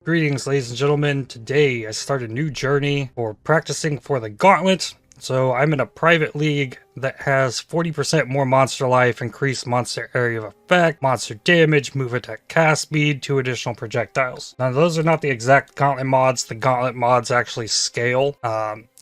Greetings, ladies and gentlemen. Today I start a new journey for practicing for the Gauntlet. So I'm in a private league that has 40% more monster life, increased monster area of effect, monster damage, move attack cast speed, 2 additional projectiles. Now those are not the exact Gauntlet mods. The Gauntlet mods actually scale.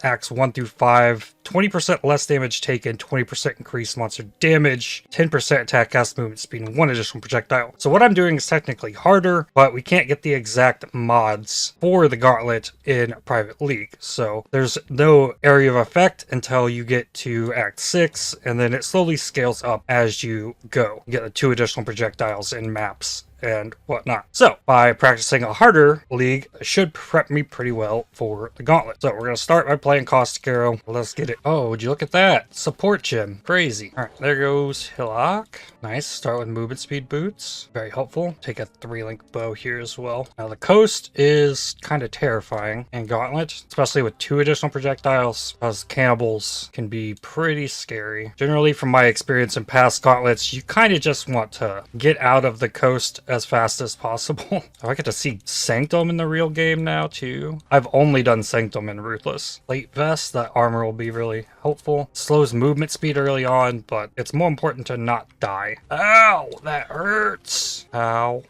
Acts 1 through 5, 20% less damage taken, 20% increased monster damage, 10% attack cast movement speed, and 1 additional projectile. So what I'm doing is technically harder, but we can't get the exact mods for the Gauntlet in Private League. So there's no area of effect until you get to Act 6, and then it slowly scales up as you go. You get the 2 additional projectiles in maps and whatnot. So by practicing a harder league, it should prep me pretty well for the Gauntlet. So we're gonna start by playing Caustic. Let's get it. Oh, would you look at that? Support gem. Crazy. All right, there goes Hillock. Nice. Start with movement speed boots. Very helpful. Take a 3-link bow here as well. Now the coast is kind of terrifying in Gauntlet, especially with 2 additional projectiles, because cannibals can be pretty scary. Generally, from my experience in past Gauntlets, you kind of just want to get out of the coast as fast as possible. Oh, I get to see Sanctum in the real game now too. I've only done Sanctum in Ruthless. Plate vest, that armor will be really helpful. Slows movement speed early on, but it's more important to not die. Ow, that hurts. Ow.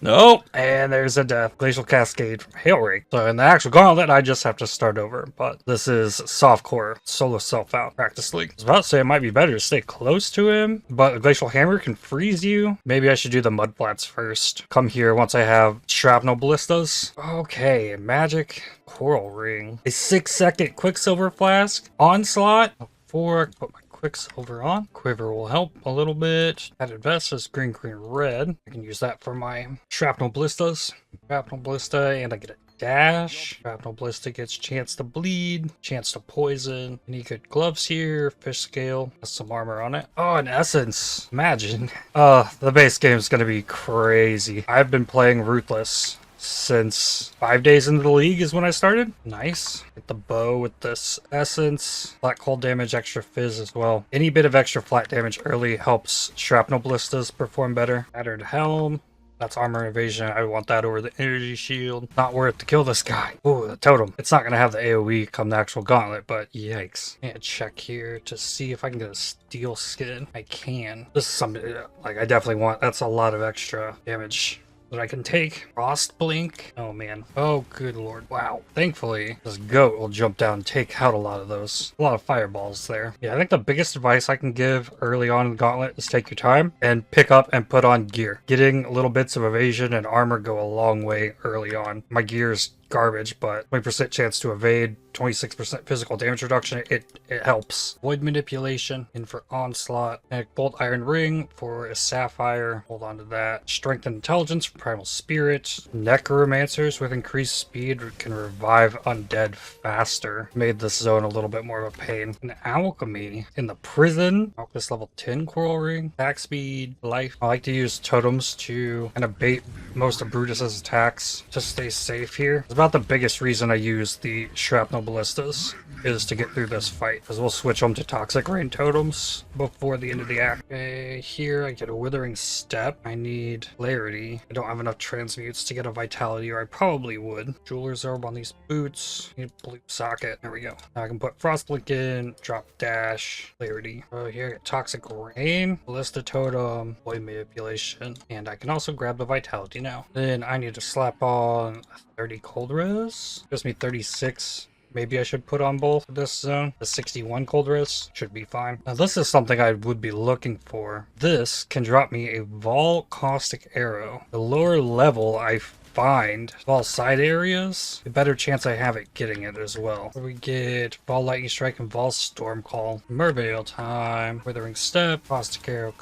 Nope. And there's a death. Glacial Cascade from Hailrake. So in the actual Gauntlet, I just have to start over. But this is softcore, solo self-out practice league. I was about to say it might be better to stay close to him, but a Glacial Hammer can freeze you. Maybe I should do the Mud Flats first. Come here once I have Shrapnel Ballistas. Okay, Magic Coral Ring. A 6-second Quicksilver Flask. Onslaught. Before I put my Quicksilver on. Quiver will help a little bit. Added vest is green, green, red. I can use that for my Shrapnel Ballistas. Shrapnel Ballista, and I get a dash. Shrapnel Ballista gets chance to bleed, chance to poison. Any good gloves here? Fish scale. Has some armor on it. Oh, an essence. Imagine. The base game is gonna be crazy. I've been playing Ruthless since 5 days into the league is when I started. Nice. Get the bow with this essence. Flat cold damage, extra fizz as well. Any bit of extra flat damage early helps Shrapnel Ballistas perform better. Battered helm. That's armor evasion. I want that over the energy shield. Not worth to kill this guy. Ooh, the totem. It's not going to have the AoE come the actual Gauntlet, but yikes. And check here to see if I can get a steel skin. I can. This is something like I definitely want. That's a lot of extra damage that I can take. Frost Blink. Oh man. Oh good lord. Wow. Thankfully, this goat will jump down and take out a lot of those. A lot of fireballs there. Yeah, I think the biggest advice I can give early on in the Gauntlet is take your time and pick up and put on gear. Getting little bits of evasion and armor go a long way early on. My gear's garbage, but 20% chance to evade, 26% physical damage reduction, it helps. Void Manipulation in for Onslaught. And Bolt Iron Ring for a Sapphire. Hold on to that. Strength and Intelligence for Primal Spirit. Necromancers with increased speed can revive undead faster. Made this zone a little bit more of a pain. An Alchemy in the Prison. Alchemist level 10 Coral Ring. Attack speed, life. I like to use totems to kind of bait most of Brutus's attacks to stay safe here. It's about the biggest reason I use the Shrapnel Ballistas is to get through this fight, because we'll switch them to Toxic Rain totems before the end of the act. Okay, here I get a Withering Step. I need Clarity. I don't have enough transmutes to get a Vitality, or I probably would. Jeweler's Orb on these boots. Need a Blue Socket. There we go. Now I can put Frostblink in, drop dash, Clarity. Oh, here I get Toxic Rain, Ballista Totem, Void Manipulation, and I can also grab the Vitality now. Then I need to slap on 30 Cold Res. Gives me 36. Maybe I should put on both for this zone. The 61 Cold Res should be fine. Now this is something I would be looking for. This can drop me a Vol Caustic Arrow. The lower level I find all side areas, the better chance I have at getting it as well. We get Vol Lightning Strike and Vol Storm Call. Merveil time. Withering Step. Caustic Arrow,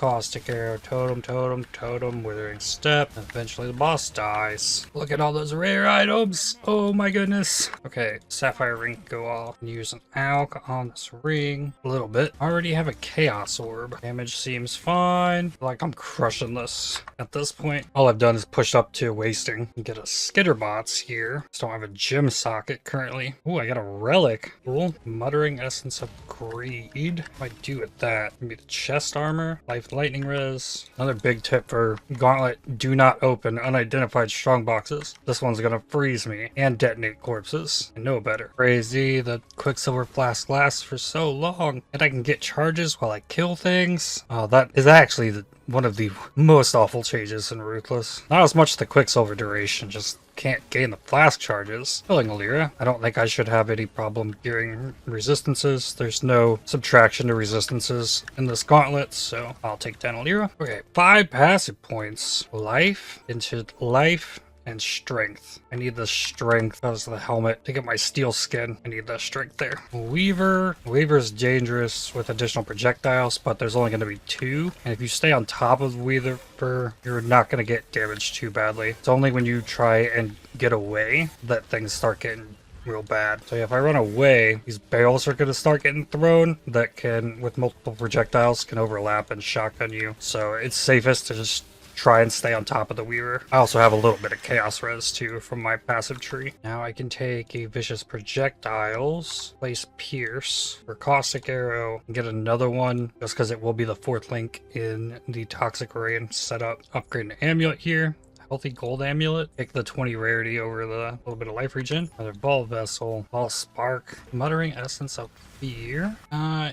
Totem, Totem, Totem, Withering Step. And eventually the boss dies. Look at all those rare items. Oh my goodness. Okay, Sapphire Ring go off. Use an Alch on this ring. A little bit. I already have a Chaos Orb. Damage seems fine. Like I'm crushing this. At this point, all I've done is pushed up to wasting. Get a Skitterbots here. Just don't have a gem socket currently. Ooh, I got a relic. Cool. Muttering Essence of Greed. What do I do with that? Maybe the chest armor. Life lightning res. Another big tip for Gauntlet. Do not open unidentified strong boxes. This one's gonna freeze me and detonate corpses. I know better. Crazy. The Quicksilver Flask lasts for so long. And I can get charges while I kill things. Oh, that is actually one of the most awful changes in Ruthless. Not as much the Quicksilver duration, just can't gain the flask charges. Killing a Lyra. I don't think I should have any problem gearing resistances. There's no subtraction to resistances in this gauntlet, so I'll take down a Lyra. Okay, 5 passive points. Life into life. And strength. I need the strength as the helmet to get my steel skin. I need the strength there. Weaver. Weaver's dangerous with additional projectiles, but there's only going to be 2. And if you stay on top of Weaver, you're not going to get damaged too badly. It's only when you try and get away that things start getting real bad. So yeah, if I run away, these barrels are going to start getting thrown that can, with multiple projectiles, can overlap and shotgun you. So it's safest to just try and stay on top of the Weaver. I also have a little bit of chaos res too from my passive tree. Now I can take a vicious projectiles, place pierce for caustic arrow, and get another one just because it will be the 4th link in the toxic rain setup. Upgrade an amulet here. Healthy gold amulet. Take the 20 rarity over the little bit of life regen. Another ball vessel. Ball spark. Muttering essence of fear.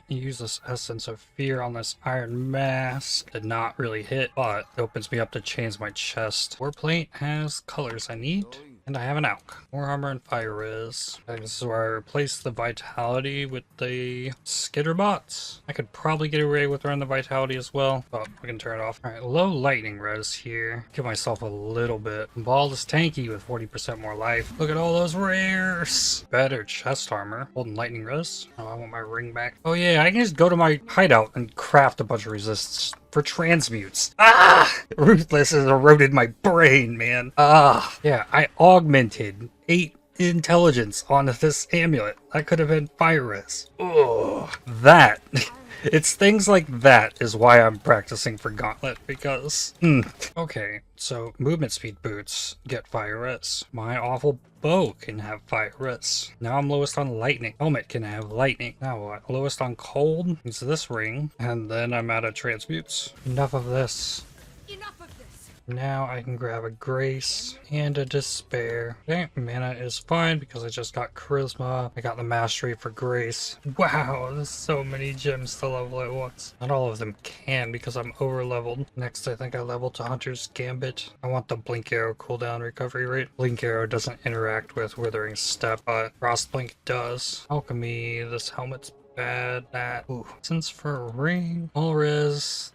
Use this essence of fear on this iron mass. Did not really hit, but it opens me up to change my chest. Warplate has colors I need. And I have an Alk. More armor and fire res. This is where I replace the vitality with the Skitterbots. I could probably get away with running the vitality as well, but we can turn it off. Alright, low lightning res here. Give myself a little bit. Ball is tanky with 40% more life. Look at all those rares. Better chest armor. Golden lightning res. Oh, I want my ring back. Oh yeah, I can just go to my hideout and craft a bunch of resists for transmutes. Ruthless has eroded my brain, man. Yeah, I augmented 8 intelligence onto this amulet. That could have been fire res. Oh, that. It's things like that is why I'm practicing for Gauntlet, because... Okay, so movement speed boots get fire res. My awful bow can have fire res. Now I'm lowest on lightning. Helmet can have lightning. Now what? Lowest on cold is this ring, and then I'm out of transmutes. Enough of this. Enough of this. Now I can grab a Grace and a Despair. Okay, mana is fine because I just got Charisma. I got the Mastery for Grace. Wow, there's so many gems to level at once. Not all of them can because I'm over leveled. Next, I think I leveled to Hunter's Gambit. I want the Blink Arrow cooldown recovery rate. Blink Arrow doesn't interact with Withering Step, but Frost Blink does. Alchemy, this helmet's bad. That. Ooh. Since for a ring. All res.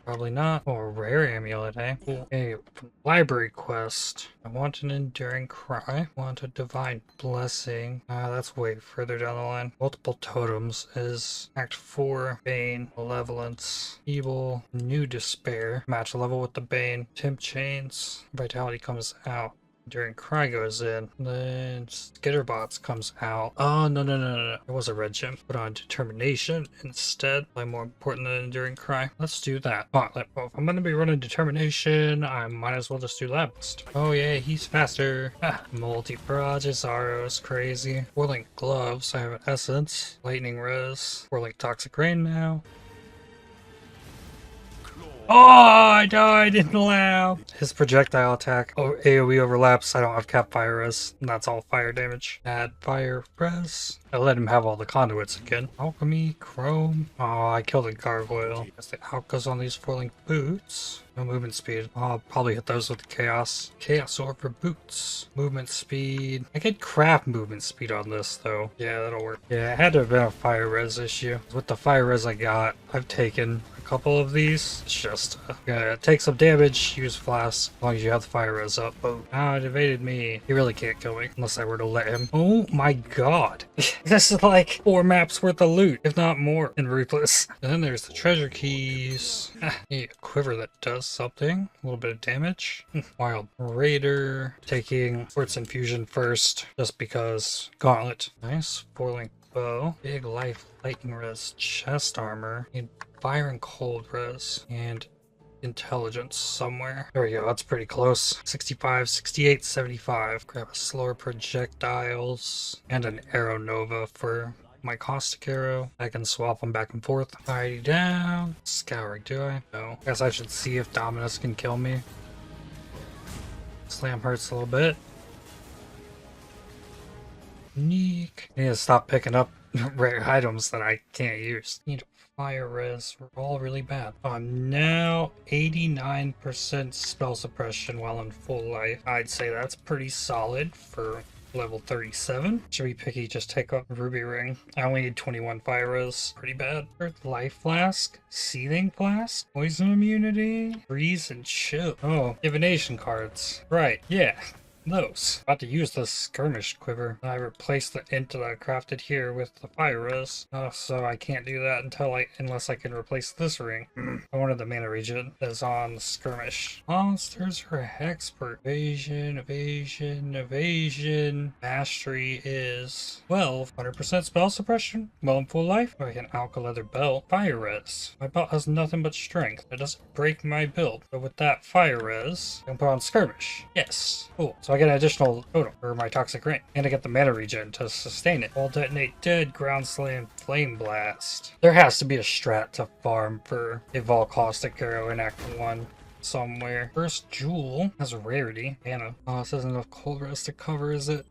Probably not. Oh, a rare amulet, eh? Cool. Okay, library quest. I want an enduring cry. Want a divine blessing. That's way further down the line. Multiple totems is Act 4. Bane. Malevolence. Evil. New despair. Match level with the Bane. Temp chains. Vitality comes out. Enduring Cry goes in, then Skitterbots comes out. Oh, no. It was a red gem. Put on Determination instead. Probably more important than Enduring Cry. Let's do that. Gauntlet. Well, if I'm going to be running Determination, I might as well just do Labst. Oh yeah, he's faster. Multi-Progizaro is crazy. 4-link gloves. I have an Essence. Lightning res. 4-link Toxic Rain now. Oh, I died in the lab. His projectile attack AoE overlaps. I don't have cap fire res, and that's all fire damage. Add fire res. I let him have all the conduits again. Alchemy, Chrome. Oh, I killed a gargoyle. Guess the Alk goes on these 4-link boots. No movement speed. I'll probably hit those with Chaos. Chaos Orb for boots. Movement speed. I could craft movement speed on this though. Yeah, that'll work. Yeah, it had to have been a fire res issue. With the fire res I got, I've taken couple of these. It's just take some damage, use flask as long as you have the fire res up. Oh, it evaded me. He really can't kill me unless I were to let him. Oh my god. This is like 4 maps worth of loot, if not more, in Ruthless. And then there's the treasure keys. A quiver that does something. A little bit of damage. Wild Raider. Taking Quartz Infusion first, just because. Gauntlet. Nice. 4-link bow. Big life lightning res chest armor. Need fire and cold res. And intelligence somewhere. There we go, that's pretty close. 65, 68, 75. Grab a slower projectiles and an arrow nova for my caustic arrow. I can swap them back and forth. Alrighty down. Scouring, do I? No. Guess I should see if Dominus can kill me. Slam hurts a little bit. Neek. I need to stop picking up rare items that I can't use. Need fire res. We're all really bad. I'm now 89% spell suppression while in full life. I'd say that's pretty solid for level 37. Should be picky, just take up ruby ring. I only need 21 fire res. Pretty bad. Life flask, seething flask, poison immunity, freeze and chill. Oh, divination cards. Right, yeah. Those. About to use the skirmish quiver. I replaced the int that I crafted here with the fire res. So I can't do that unless I can replace this ring. I wanted the mana regen that's on skirmish. Monsters are hexpert. Evasion, evasion, evasion. Mastery is 12. 100% spell suppression. Well in full life. I can alka leather belt. Fire res. My belt has nothing but strength. It doesn't break my build. But with that fire res, I can put on skirmish. Yes. Cool. So I get an additional totem for my toxic ring, and I get the mana regen to sustain it. All detonate dead, ground slam, flame blast. There has to be a strat to farm for Evolve Caustic Arrow in Act 1 somewhere. First jewel has a rarity. Mana. Oh, this isn't enough cold rest to cover, is it?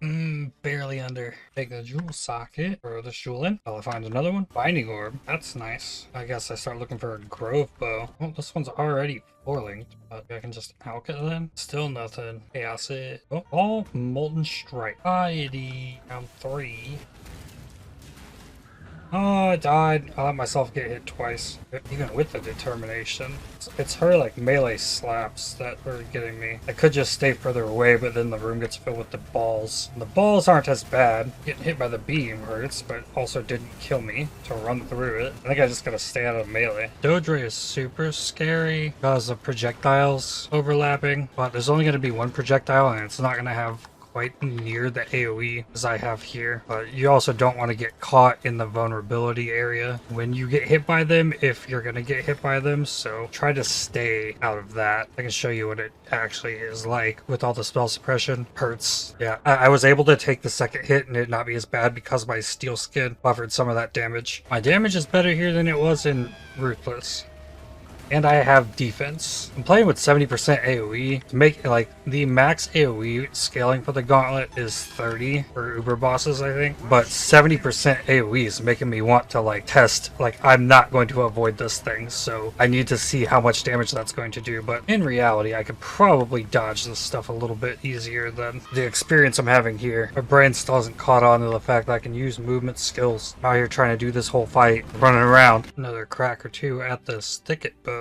Barely under. Take the jewel socket. Throw this jewel in. I'll find another one. Binding orb. That's nice. I guess I start looking for a grove bow. Oh, this one's already linked, but I can just alk it then. Still nothing. Chaos it. Oh, all molten strike. Piety. Round 3. Oh, I died. I let myself get hit twice, even with the determination. It's her like melee slaps that are getting me. I could just stay further away, but then the room gets filled with the balls. And the balls aren't as bad. Getting hit by the beam hurts, but also didn't kill me to run through it. I think I just gotta stay out of melee. Dodre is super scary because of projectiles overlapping, but there's only gonna be one projectile and it's not gonna have quite near the AoE as I have here, but you also don't want to get caught in the vulnerability area when you get hit by them if you're gonna get hit by them, so try to stay out of that. I can show you what it actually is like with all the spell suppression. Hurts. Yeah, I was able to take the second hit and it not be as bad because my steel skin buffered some of that damage. My damage is better here than it was in Ruthless. And I have defense. I'm playing with 70% AoE. To make like the max AoE scaling for the Gauntlet is 30 for Uber bosses, I think. But 70% AoE is making me want to like test, like I'm not going to avoid this thing. So I need to see how much damage that's going to do. But in reality, I could probably dodge this stuff a little bit easier than the experience I'm having here. My brain still hasn't caught on to the fact that I can use movement skills. Out here trying to do this whole fight, running around. Another crack or two at this thicket bow.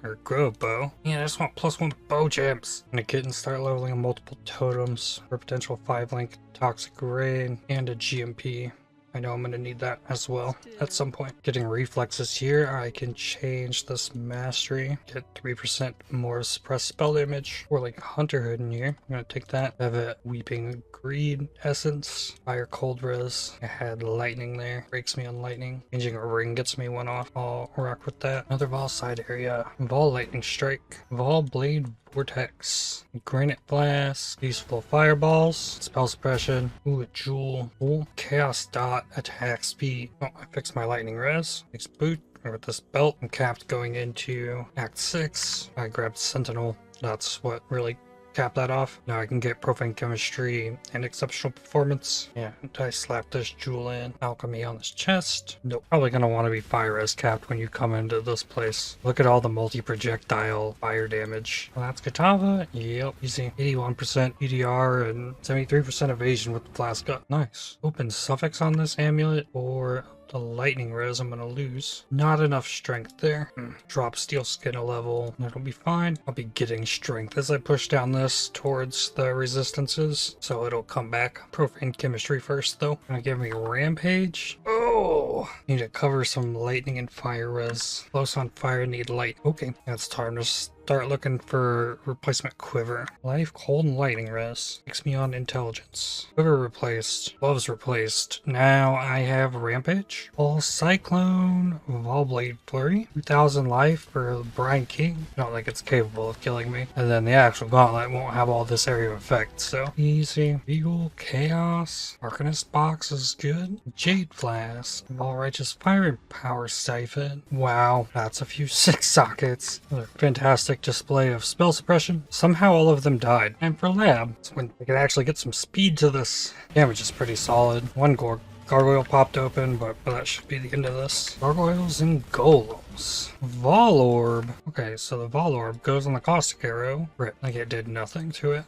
Or grove bow. Yeah, I just want +1 bow gems. I'm gonna get and start leveling multiple totems for potential 5-link toxic rain and a GMP. I know I'm going to need that as well at some point. Getting reflexes here, I can change this mastery. Get 3% more suppressed spell damage. Or like Hunter Hood in here. I'm going to take that. I have a Weeping Greed essence. Fire cold res. I had lightning there. Breaks me on lightning. Changing a ring gets me one off. I'll rock with that. Another Vol side area. Vol lightning strike. Vol blade vortex. Granite blast. Useful fireballs. Spell suppression. Ooh, a jewel. Ooh, chaos dot. Attack speed. Oh, I fixed my lightning res. Next boot. With this belt, I'm capped going into Act 6. I grabbed Sentinel. That's what really cap that off. Now I can get profane chemistry and exceptional performance. Yeah, I slap this jewel in. Alchemy on this chest. Nope. Probably gonna want to be fire res capped when you come into this place. Look at all the multi-projectile fire damage. Well, that's Katava. Yep, easy. 81% EDR and 73% evasion with the flask gun. Nice. Open suffix on this amulet or the lightning res I'm gonna lose. Not enough strength there. Drop steel skin a level. That'll be fine. I'll be getting strength as I push down this towards the resistances, so it'll come back. Profane chemistry first though. Gonna give me rampage. Oh! Need to cover some lightning and fire res. Close on fire, need light. Okay, it's time to start looking for replacement quiver. Life, cold, and lightning res. Makes me on intelligence. Quiver replaced. Gloves replaced. Now I have rampage. All cyclone. Volblade flurry. 2000 life for Brian King. I don't think it's capable of killing me. And then the actual gauntlet won't have all this area of effect. So easy. Eagle, chaos. Arcanist box is good. Jade flask. All righteous fire and power siphon. Wow, that's a few 6 sockets. Another fantastic display of spell suppression. Somehow all of them died. And for lab, it's when we can actually get some speed to this. Damage is pretty solid. One gargoyle popped open, but that should be the end of this. Gargoyles and golems. Vol orb. Okay, so the Vol orb goes on the caustic arrow. Rip, like it did nothing to it.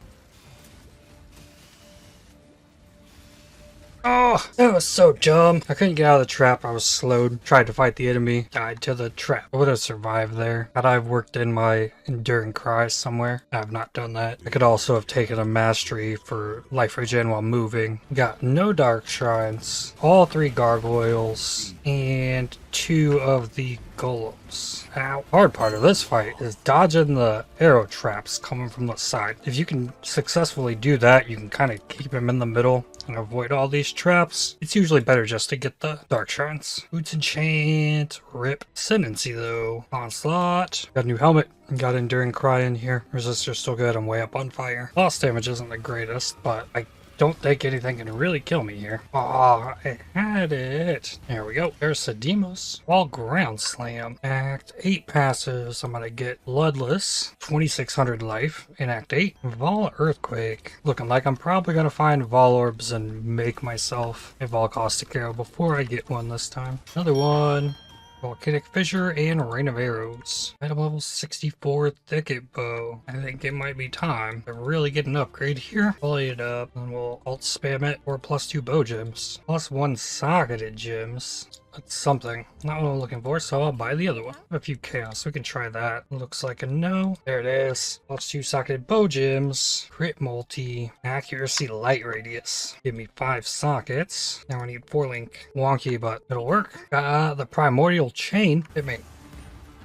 Oh, that was so dumb. I couldn't get out of the trap. I was slowed. Tried to fight the enemy. Died to the trap. I would have survived there. Had I worked in my enduring cry somewhere. I have not done that. I could also have taken a mastery for life regen while moving. Got no dark shrines. All 3 gargoyles. And 2 of the golems. Ow. Hard part of this fight is dodging the arrow traps coming from the side. If you can successfully do that, you can kind of keep him in the middle and avoid all these traps. It's usually better just to get the dark shrines. Boots enchant. Rip. Ascendancy though. Onslaught. Got a new helmet. Got enduring cry in here. Resistor's still good. I'm way up on fire. Loss damage isn't the greatest, but I don't think anything can really kill me here. Oh, I had it. There we go. There's Sedemos. Wall ground slam. Act 8 passives. I'm gonna get Bloodless. 2600 life in Act 8. Vol earthquake. Looking like I'm probably gonna find Vol orbs and make myself a Vol caustic arrow before I get one this time. Another one. Volcanic Fissure and Rain of Arrows. Item level 64 Thicket Bow. I think it might be time to really get an upgrade here. Volley it up, and we'll alt spam it for +2 bow gems. +1 socketed gems. That's something. Not what I'm looking for, so I'll buy the other one. A few chaos, we can try that. Looks like a no. There it is. +2 socketed bow gems. Crit multi. Accuracy light radius. Give me 5 sockets. Now I need 4 link. Wonky, but it'll work. The primordial chain. Hit me.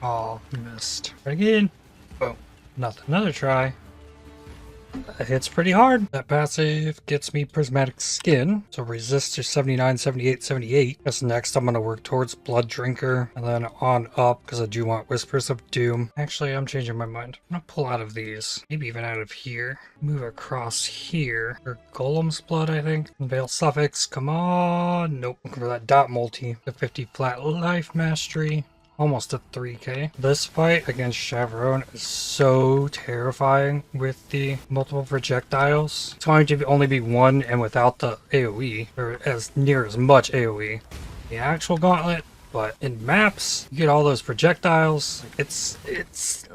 Oh, missed. Try again. Boom. Nothing. Another try. That hits pretty hard. That passive gets me prismatic skin. So resist to 79, 78, 78. That's next. I'm going to work towards blood drinker and then on up because I do want whispers of doom. Actually, I'm changing my mind. I'm going to pull out of these. Maybe even out of here. Move across here. Or golem's blood, I think. Veil suffix. Come on. Nope. Looking for that dot multi. The 50 flat life mastery. Almost a 3k. This fight against Chavarone is so terrifying with the multiple projectiles. It's going to only be 1 and without the AoE, or as near as much AoE. The actual gauntlet, but in maps, you get all those projectiles. It's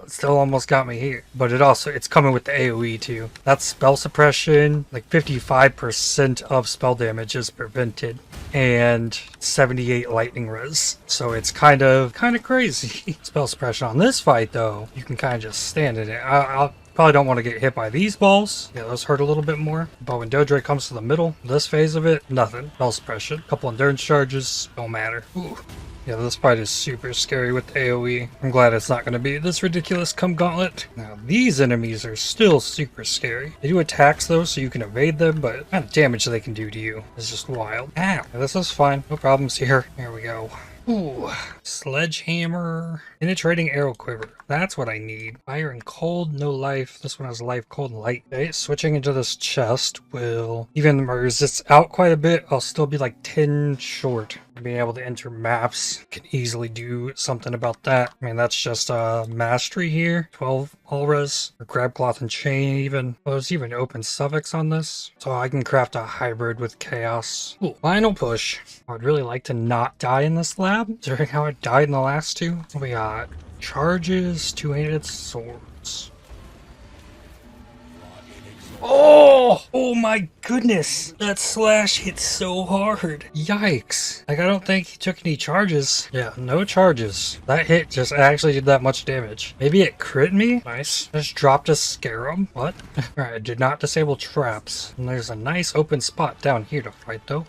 still almost got me here. But it's coming with the AoE too. That's spell suppression, like 55% of spell damage is prevented. And 78 lightning res. So it's kind of crazy. Spell suppression on this fight though, you can kind of just stand in it. I'll probably don't want to get hit by these balls. Yeah, those hurt a little bit more. But when Dodre comes to the middle, this phase of it, nothing. Spell suppression. Couple endurance charges, don't matter. Ooh. Yeah, this fight is super scary with AoE. I'm glad it's not going to be this ridiculous come Gauntlet. Now, these enemies are still super scary. They do attacks though, so you can evade them, but the amount of damage they can do to you is just wild. Ow! This is fine. No problems here. There we go. Ooh, sledgehammer, penetrating arrow quiver. That's what I need. Fire and cold, no life. This one has life, cold, and light. Okay, switching into this chest will even resist out quite a bit. I'll still be like 10 short. Being able to enter maps can easily do something about that. I mean, that's just a mastery here. 12 all res, or grab cloth and chain even. Well, there's even open suffix on this. So I can craft a hybrid with chaos. Ooh, final push. I would really like to not die in this lab, considering how I died in the last two. We got charges, two-handed swords. Oh my goodness. That slash hit so hard. Yikes. Like, I don't think he took any charges. Yeah, no charges. That hit just actually did that much damage. Maybe it crit me? Nice. Just dropped a scarab. What? Alright, I did not disable traps. And there's a nice open spot down here to fight though.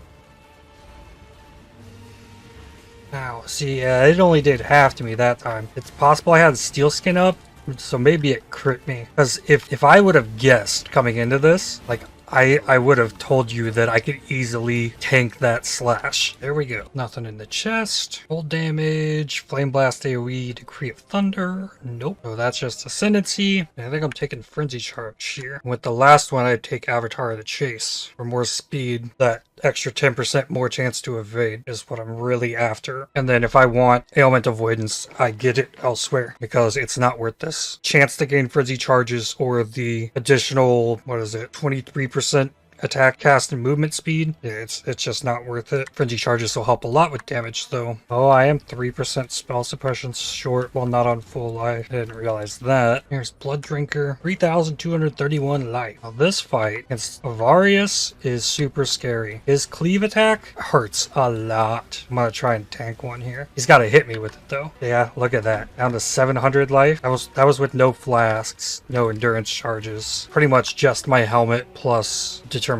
Ow. See, it only did half to me that time. It's possible I had steel skin up, So maybe it crit me. Because if I would have guessed coming into this, like, I would have told you that I could easily tank that slash. There we go. Nothing in the chest. Full damage. Flame Blast AoE. Decree of Thunder. Nope. So that's just Ascendancy. I think I'm taking Frenzy Charge here. And with the last one, I'd take Avatar of the Chase. For more speed, that extra 10% more chance to evade is what I'm really after. And then if I want Ailment Avoidance, I get it elsewhere because it's not worth this. Chance to gain Frenzy Charges or the additional, 23% attack, cast, and movement speed. Yeah, it's just not worth it. Frenzy Charges will help a lot with damage though. Oh, I am 3% spell suppression short while not on full life. I didn't realize that. Here's Blood Drinker. 3,231 life. Now this fight against Avarius is super scary. His cleave attack hurts a lot. I'm gonna try and tank one here. He's gotta hit me with it though. Yeah, look at that. Down to 700 life. That was with no flasks, no endurance charges. Pretty much just my helmet plus determination.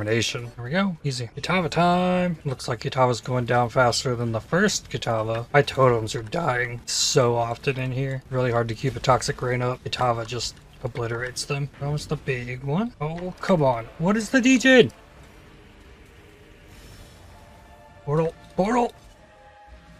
There we go. Easy. Kitava time. Looks like Kitava's going down faster than the first Kitava. My totems are dying so often in here. Really hard to keep a toxic rain up. Kitava just obliterates them. That was the big one. Oh, come on. What is the DJ? Portal. Portal.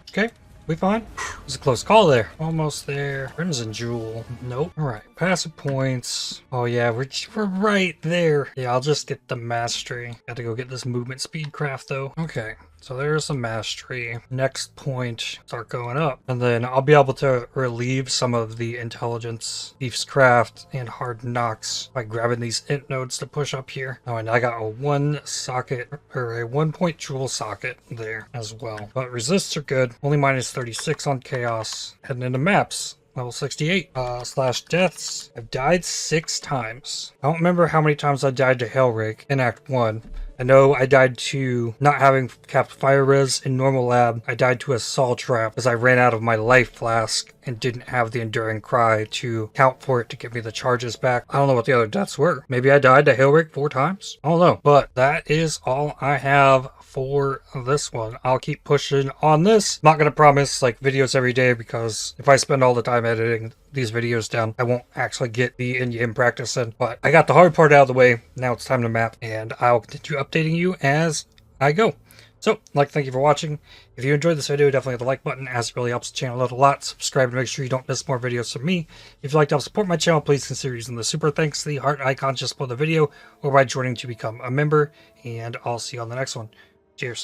Okay. We fine? It was a close call there. Almost there. Crimson Jewel. Nope. Alright. Passive points. Oh yeah, we're right there. Yeah, I'll just get the mastery. Got to go get this movement speed craft though. Okay. So there's a mastery. Next point, start going up. And then I'll be able to relieve some of the intelligence, Thief's Craft, and Hard Knocks by grabbing these int nodes to push up here. Oh, and I got a 1-point jewel socket there as well. But resists are good. Only minus 36 on chaos. Heading into maps. Level 68. Slash deaths. I've died 6 times. I don't remember how many times I died to Hellrig in Act 1. I know I died to not having capped fire res in normal lab. I died to a Sol trap as I ran out of my life flask and didn't have the enduring cry to count for it to give me the charges back. I don't know what the other deaths were. Maybe I died to Hellrig 4 times. I don't know. But that is all I have for this one. I'll keep pushing on this. Not gonna promise like videos every day because if I spend all the time editing these videos down, I won't actually get the in-game practice in. But I got the hard part out of the way. Now it's time to map, and I'll continue updating you as I go. So, thank you for watching. If you enjoyed this video, definitely hit the like button, as it really helps the channel out a lot. Subscribe to make sure you don't miss more videos from me. If you'd like to help support my channel, please consider using the super thanks, the heart icon just below the video, or by joining to become a member. And I'll see you on the next one. Cheers.